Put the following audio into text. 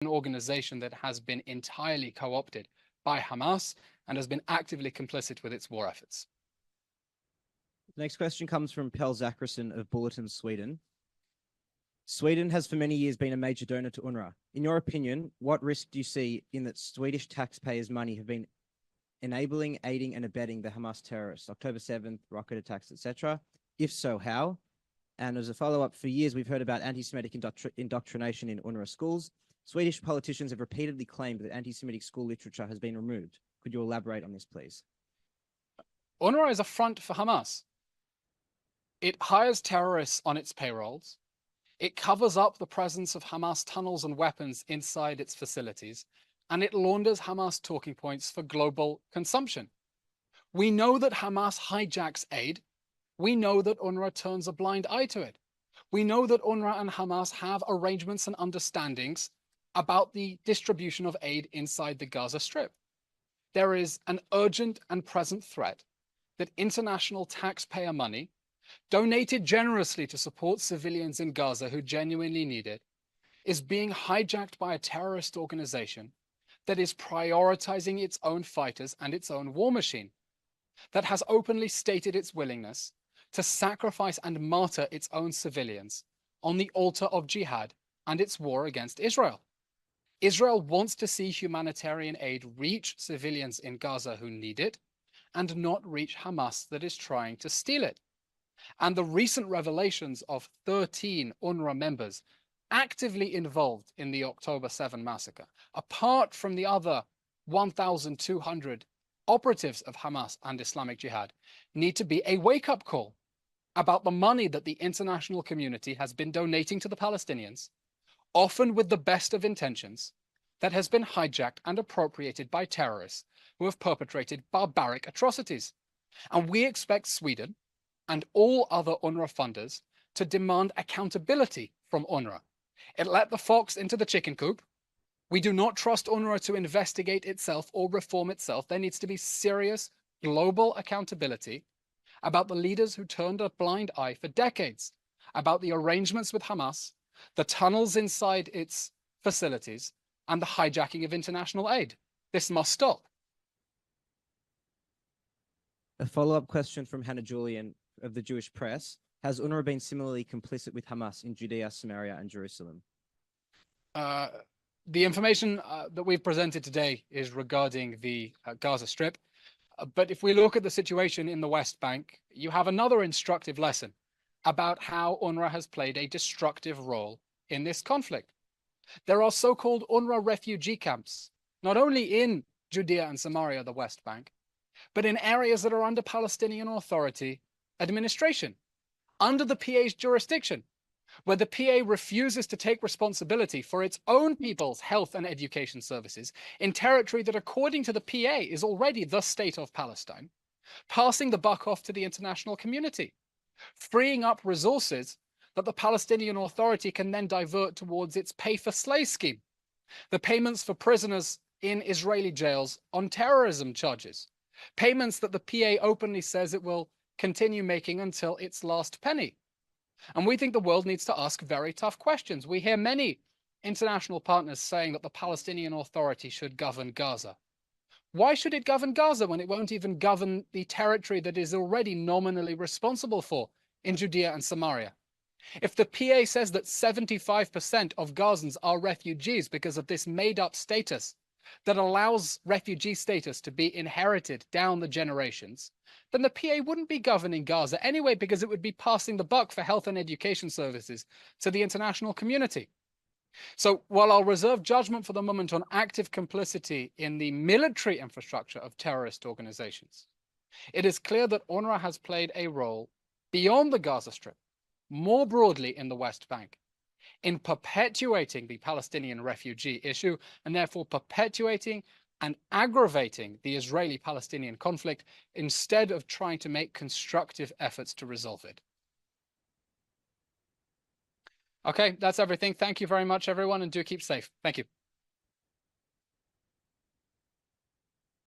an organization that has been entirely co-opted by Hamas and has been actively complicit with its war efforts. The next question comes from Pell Zacharisson of Bulletin, Sweden. Sweden has for many years been a major donor to UNRWA. In your opinion, what risk do you see in that Swedish taxpayers' money have been enabling, aiding, and abetting the Hamas terrorists, October 7th, rocket attacks, etc.? If so, how? And as a follow-up, for years we've heard about anti-Semitic indoctrination in UNRWA schools. Swedish politicians have repeatedly claimed that anti-Semitic school literature has been removed. Could you elaborate on this, please? UNRWA is a front for Hamas. It hires terrorists on its payrolls. It covers up the presence of Hamas tunnels and weapons inside its facilities, and it launders Hamas talking points for global consumption. We know that Hamas hijacks aid. We know that UNRWA turns a blind eye to it. We know that UNRWA and Hamas have arrangements and understandings about the distribution of aid inside the Gaza Strip. There is an urgent and present threat that international taxpayer money, donated generously to support civilians in Gaza who genuinely need it, is being hijacked by a terrorist organization that is prioritizing its own fighters and its own war machine, that has openly stated its willingness to sacrifice and martyr its own civilians on the altar of jihad and its war against Israel. Israel wants to see humanitarian aid reach civilians in Gaza who need it and not reach Hamas that is trying to steal it. And the recent revelations of 13 UNRWA members actively involved in the October 7 massacre, apart from the other 1,200 operatives of Hamas and Islamic Jihad, need to be a wake-up call about the money that the international community has been donating to the Palestinians, often with the best of intentions, that has been hijacked and appropriated by terrorists who have perpetrated barbaric atrocities. And we expect Sweden and all other UNRWA funders to demand accountability from UNRWA. It let the fox into the chicken coop. We do not trust UNRWA to investigate itself or reform itself. There needs to be serious global accountability about the leaders who turned a blind eye for decades, about the arrangements with Hamas, the tunnels inside its facilities, and the hijacking of international aid. This must stop. A follow-up question from Hannah Julian of the Jewish Press. Has UNRWA been similarly complicit with Hamas in Judea, Samaria, and Jerusalem? The information that we've presented today is regarding the Gaza Strip. But if we look at the situation in the West Bank, you have another instructive lesson about how UNRWA has played a destructive role in this conflict. There are so-called UNRWA refugee camps, not only in Judea and Samaria, the West Bank, but in areas that are under Palestinian Authority administration, under the PA's jurisdiction, where the PA refuses to take responsibility for its own people's health and education services in territory that, according to the PA, is already the state of Palestine, passing the buck off to the international community, freeing up resources that the Palestinian Authority can then divert towards its pay-for-slay scheme, the payments for prisoners in Israeli jails on terrorism charges, payments that the PA openly says it will continue making until its last penny. And we think the world needs to ask very tough questions. We hear many international partners saying that the Palestinian Authority should govern Gaza. Why should it govern Gaza when it won't even govern the territory that is already nominally responsible for in Judea and Samaria? If the PA says that 75% of Gazans are refugees because of this made-up status that allows refugee status to be inherited down the generations, then the PA wouldn't be governing Gaza anyway, because it would be passing the buck for health and education services to the international community. So while I'll reserve judgment for the moment on active complicity in the military infrastructure of terrorist organizations, it is clear that UNRWA has played a role beyond the Gaza Strip, more broadly in the West Bank, in perpetuating the Palestinian refugee issue and therefore perpetuating and aggravating the Israeli-Palestinian conflict instead of trying to make constructive efforts to resolve it. Okay, that's everything. Thank you very much, everyone, and do keep safe. Thank you.